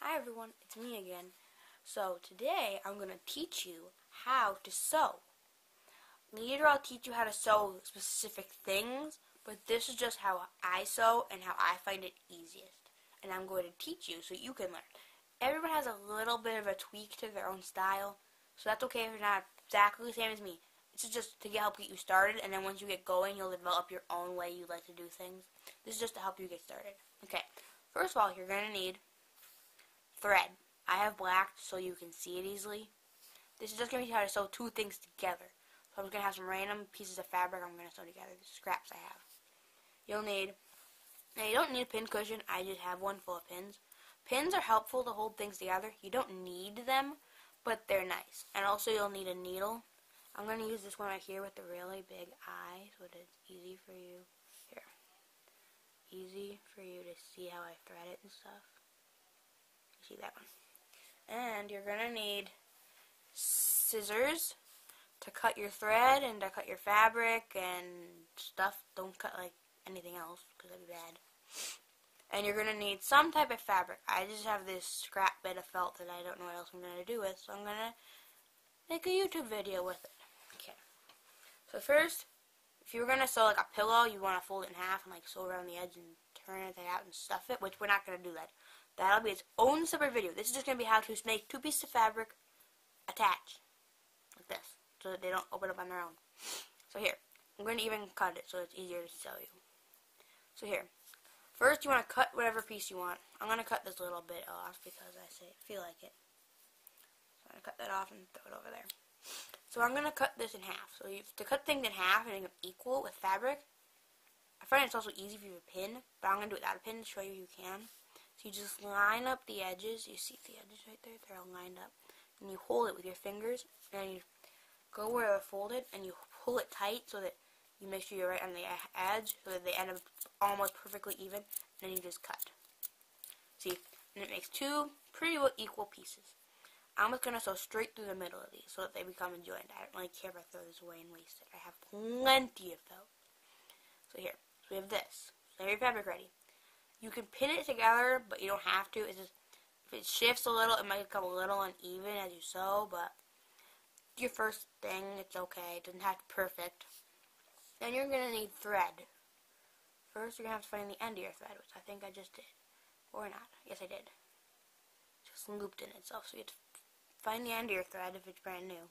Hi everyone, it's me again. So today I'm going to teach you how to sew. Later I'll teach you how to sew specific things, but this is just how I sew and how I find it easiest. And I'm going to teach you so you can learn. Everyone has a little bit of a tweak to their own style, so that's okay if you're not exactly the same as me. This is just to help get you started, and then once you get going, you'll develop your own way you like to do things. This is just to help you get started. Okay, first of all, you're going to need thread. I have black so you can see it easily. This is just going to be how to sew two things together. So I'm just going to have some random pieces of fabric I'm going to sew together, the scraps I have. You'll need, now you don't need a pin cushion, I just have one full of pins. Pins are helpful to hold things together. You don't need them, but they're nice. And also you'll need a needle. I'm going to use this one right here with the really big eye so it's easy for you. Here. Easy for you to see how I thread it and stuff. See that one. And you're going to need scissors to cut your thread and to cut your fabric and stuff. Don't cut like anything else because that'd be bad. And you're going to need some type of fabric. I just have this scrap bit of felt that I don't know what else I'm going to do with, so I'm going to make a YouTube video with it. Okay. So first, if you were going to sew like a pillow, you want to fold it in half and like sew around the edge and turn it out and stuff it, which we're not going to do that. That'll be its own separate video. This is just going to be how to make two pieces of fabric attach like this so that they don't open up on their own. So here, I'm going to even cut it so it's easier to show you. So here, first you want to cut whatever piece you want. I'm going to cut this little bit off because I feel like it. So I'm going to cut that off and throw it over there. So I'm going to cut this in half. So to cut things in half and make them equal with fabric, I find it's also easy if you have a pin, but I'm going to do it without a pin to show you can. So you just line up the edges. You see the edges right there? They're all lined up. And you hold it with your fingers. And you go where they're folded. And you pull it tight so that you make sure you're right on the edge. So that they end up almost perfectly even. And then you just cut. See? And it makes two pretty well equal pieces. I'm just going to sew straight through the middle of these so that they become a joint. I don't really care if I throw this away and waste it. I have plenty of felt. So here. So we have this. So have your fabric ready. You can pin it together, but you don't have to. It's just, if it shifts a little, it might become a little uneven as you sew, but your first thing, it's okay. It doesn't have to be perfect. Then you're going to need thread. First, you're going to have to find the end of your thread, which I think I just did. Or not. Yes, I did. Just looped in itself. So you have to find the end of your thread if it's brand new.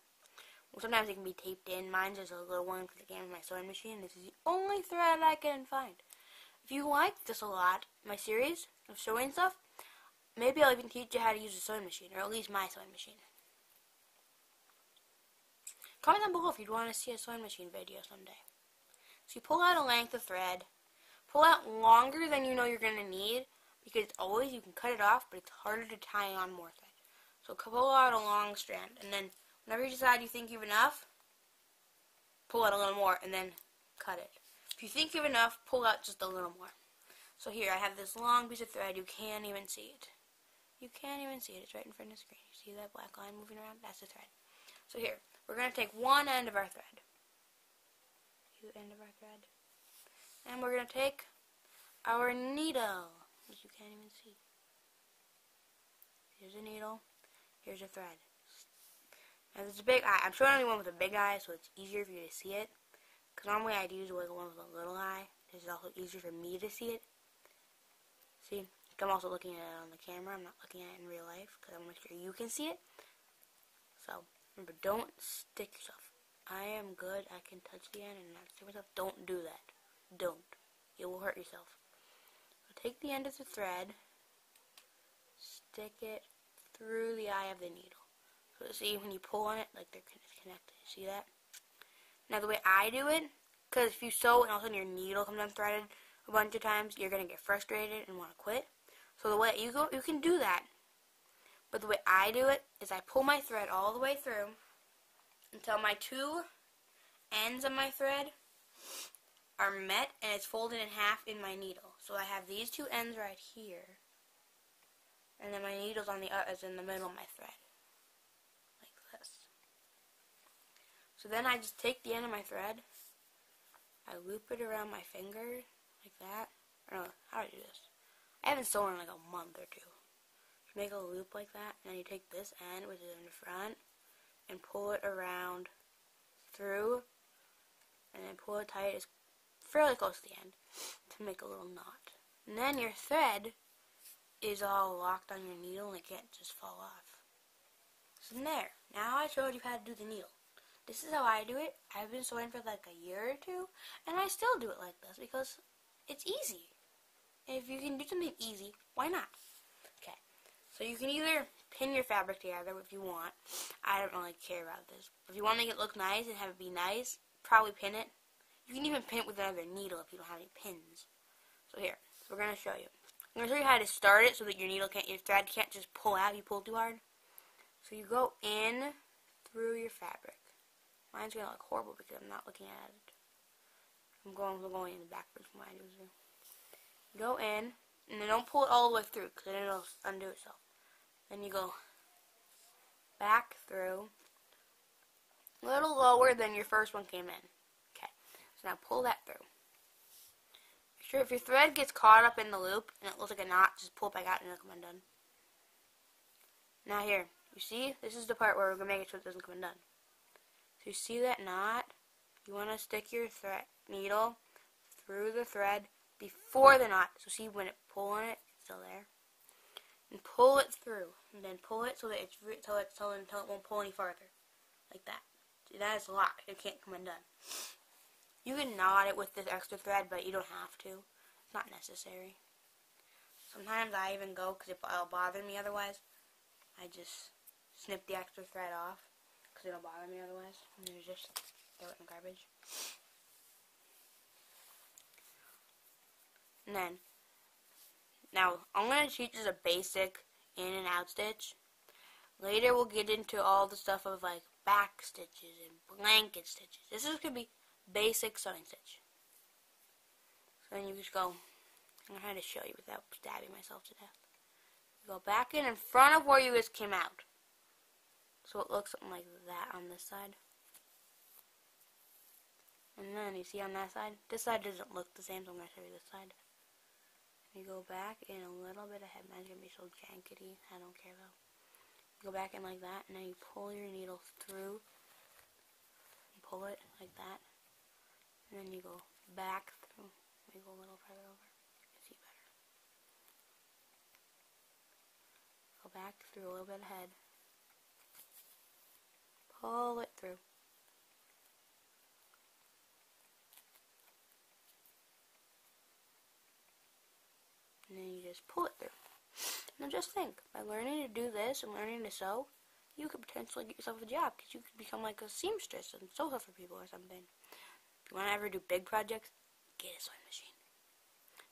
Well, sometimes it can be taped in. Mine's just a little one because it came with my sewing machine. This is the only thread I can find. If you like this a lot, my series of sewing stuff, maybe I'll even teach you how to use a sewing machine, or at least my sewing machine. Comment down below if you'd want to see a sewing machine video someday. So you pull out a length of thread, pull out longer than you know you're going to need, because it's always, you can cut it off, but it's harder to tie on more thread. So pull out a long strand, and then whenever you decide you think you've enough, pull out a little more, and then cut it. If you think you have enough, pull out just a little more. So here, I have this long piece of thread. You can't even see it. You can't even see it. It's right in front of the screen. You see that black line moving around? That's the thread. So here, we're going to take one end of our thread. The end of our thread. And we're going to take our needle, which you can't even see. Here's a needle. Here's a thread. Now there's a big eye. I'm showing you one with a big eye, so it's easier for you to see it. Because normally I'd use like one with a little eye. This is also easier for me to see it. See? I'm also looking at it on the camera. I'm not looking at it in real life because I want to make sure you can see it. So, remember, don't stick yourself. I am good. I can touch the end and not stick myself. Don't do that. Don't. You will hurt yourself. So take the end of the thread. Stick it through the eye of the needle. So see, when you pull on it, like they're connected. See that? Now the way I do it, because if you sew and all of a sudden your needle comes unthreaded a bunch of times, you're going to get frustrated and want to quit. So the way you can do that, but the way I do it is I pull my thread all the way through until my two ends of my thread are met and it's folded in half in my needle. So I have these two ends right here, and then my needle's on the is in the middle of my thread. So then I just take the end of my thread, I loop it around my finger, like that. I don't know how to do this. I haven't sewn in like a month or two. make a loop like that, and then you take this end, which is in the front, and pull it around through, and then pull it tight. It's fairly close to the end to make a little knot. And then your thread is all locked on your needle and it can't just fall off. So there. Now I showed you how to do the needle. This is how I do it. I've been sewing for like a year or two, and I still do it like this because it's easy. And if you can do something easy, why not? Okay. So you can either pin your fabric together if you want. I don't really care about this. If you want to make it look nice and have it be nice, probably pin it. You can even pin it with another needle if you don't have any pins. So here, we're going to show you. I'm going to show you how to start it so that your thread can't just pull out if you pull too hard. So you go in through your fabric. Mine's going to look horrible because I'm not looking at it. I'm going in the backwards from what I do. Go in, and then don't pull it all the way through because then it'll undo itself. Then you go back through, a little lower than your first one came in. Okay, so now pull that through. Make sure if your thread gets caught up in the loop and it looks like a knot, just pull it back out and it'll come undone. Now here, you see, this is the part where we're going to make it so it doesn't come undone. So you see that knot? You want to stick your needle through the thread before the knot. So see when it pull on it, it's still there. And pull it through. And then pull it so that until it won't pull any farther. Like that. See, that is locked. It can't come undone. You can knot it with this extra thread, but you don't have to. It's not necessary. Sometimes I even go, because it'll bother me otherwise, I just snip the extra thread off. Because it'll bother me otherwise. And then just throw it in the garbage. And then, now, I'm going to teach you a basic in and out stitch. Later we'll get into all the stuff of like back stitches and blanket stitches. This is going to be basic sewing stitch. So then you just go, I'm going to try to show you without stabbing myself to death. You go back in front of where you just came out. So it looks something like that on this side. And then you see on that side, this side doesn't look the same, so I'm going to show you this side. You go back in a little bit ahead. Mine's going to be so jankety. I don't care though. You go back in like that, and then you pull your needle through. And pull it like that. And then you go back through. Let me go a little further over. You can see better. Go back through a little bit ahead. Pull it through. And then you just pull it through. Now just think, by learning to do this and learning to sew, you could potentially get yourself a job because you could become like a seamstress and sew for people or something. If you want to ever do big projects, get a sewing machine.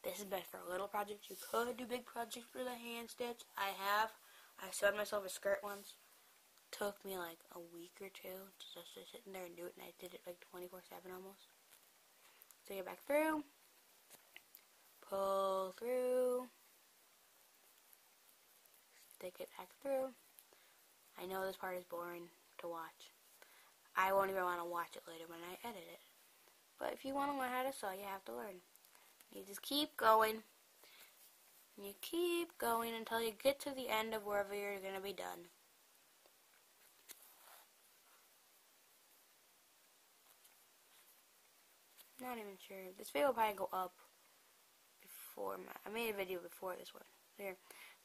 This is best for little projects. You could do big projects with a hand stitch. I sewed myself a skirt once. Took me like a week or two to just sit in there and do it, and I did it like 24/7 almost. So you get back through, pull through, stick it back through. I know this part is boring to watch. I won't even want to watch it later when I edit it. But if you want to learn how to sew, you have to learn. You just keep going. And you keep going until you get to the end of wherever you're going to be done. Not even sure. This video will probably go up before I made a video before this one. Here.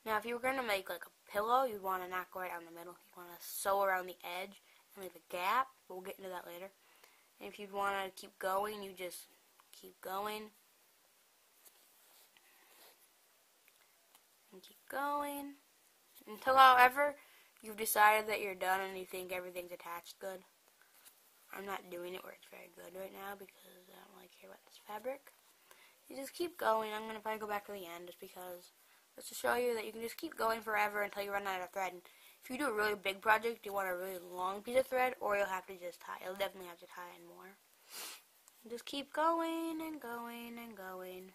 Now, if you were going to make like a pillow, you'd want to not go right down the middle. You want to sew around the edge and leave a gap. But we'll get into that later. And if you want to keep going, you just keep going. And keep going. Until, however, you've decided that you're done and you think everything's attached good. I'm not doing it where it's very good right now because I don't really care about this fabric. You just keep going. I'm going to probably go back to the end just because, just to show you that you can just keep going forever until you run out of thread. And if you do a really big project, you want a really long piece of thread, or you'll have to just tie. You'll definitely have to tie in more. Just keep going and going and going.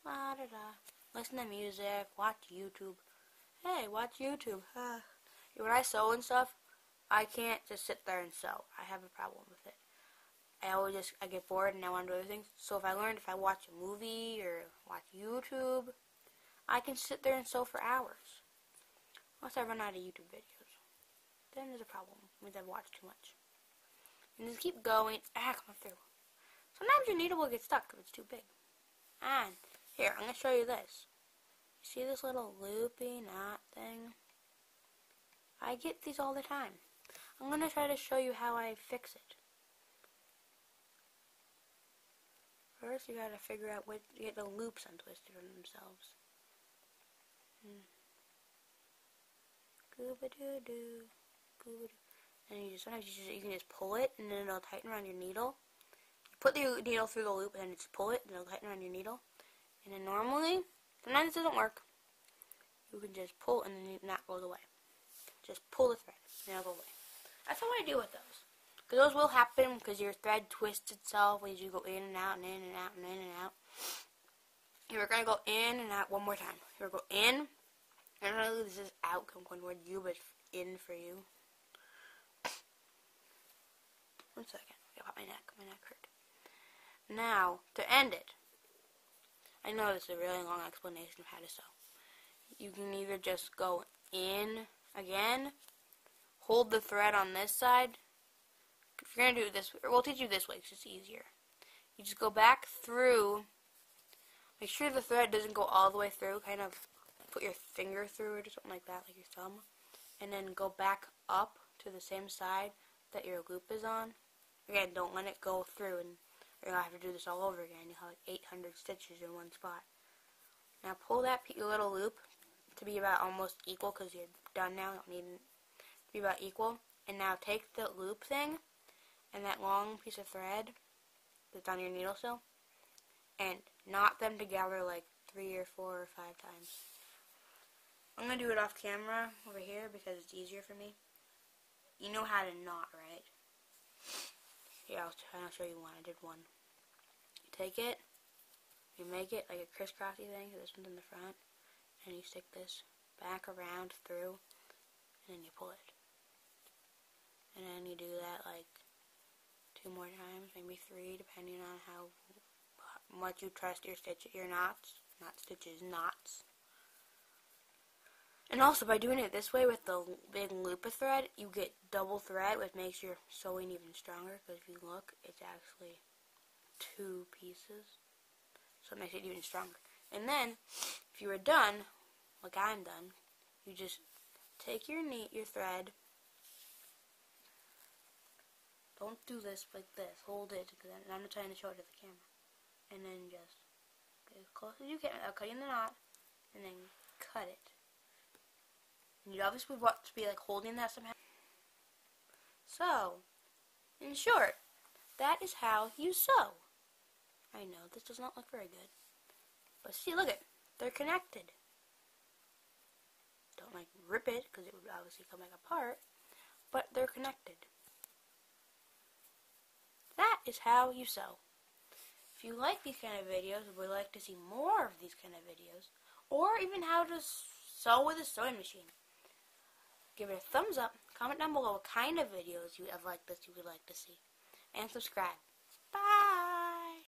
La da da. Listen to music. Watch YouTube. Hey, watch YouTube. When I sew and stuff, I can't just sit there and sew. I have a problem with it. I get bored and I want to do other things. So if I watch a movie or watch YouTube, I can sit there and sew for hours. Unless I run out of YouTube videos. Then there's a problem. It means I've watched too much. And just keep going. Come through. Sometimes your needle will get stuck if it's too big. And here, I'm going to show you this. You see this little loopy knot thing? I get these all the time. I'm going to try to show you how I fix it. First, you got to figure out what to get the loops untwisted from themselves. Gooba-doo-doo, gooba-doo. And sometimes you can just pull it, and then it'll tighten around your needle. You put the needle through the loop, and then just pull it, and it'll tighten around your needle. And then normally, sometimes it doesn't work. You can just pull, and then the knot goes away. Just pull the thread, and it'll go away. That's how I do with those. Because those will happen because your thread twists itself as you go in and out and in and out and in and out. You're going to go in and out one more time. You're going to go in. And really this is out going toward you, but in for you. 1 second. I got my neck. My neck hurt. Now, to end it. I know this is a really long explanation of how to sew. You can either just go in again, hold the thread on this side. If you're going to do it this way, we'll teach you this way because it's easier. You just go back through. Make sure the thread doesn't go all the way through. Kind of put your finger through it or something like that, like your thumb. And then go back up to the same side that your loop is on. Again, don't let it go through, and you're going to have to do this all over again. You'll have like 800 stitches in one spot. Now pull that little loop to be about almost equal because you're done now. You don't need it to be about equal. And now take the loop thing and that long piece of thread that's on your needle still and knot them together like 3 or 4 or 5 times. I'm going to do it off camera over here because it's easier for me. You know how to knot, right? Yeah, I'll show you one. I did one. You take it, you make it like a crisscrossy thing, so this one's in the front, and you stick this back around through, and then you pull it. And then you do that like 2 more times, maybe 3, depending on how much you trust your knots. Not stitches, knots. And also, by doing it this way with the big loop of thread, you get double thread, which makes your sewing even stronger, because if you look, it's actually 2 pieces. So it makes it even stronger. And then, if you were done, like I'm done, you just take your thread. Don't do this like this. Hold it, because I'm not trying to show it to the camera. And then just get as close as you can without cutting the knot, and then cut it. And you obviously want to be like holding that somehow. So, in short, that is how you sew. I know, this does not look very good. But see, look it. They're connected. Don't like rip it, because it would obviously come back apart. But they're connected. That is how you sew. If you like these kind of videos, or would like to see more of these kind of videos, or even how to sew with a sewing machine, give it a thumbs up, comment down below what kind of videos you have like this you would like to see, and subscribe. Bye!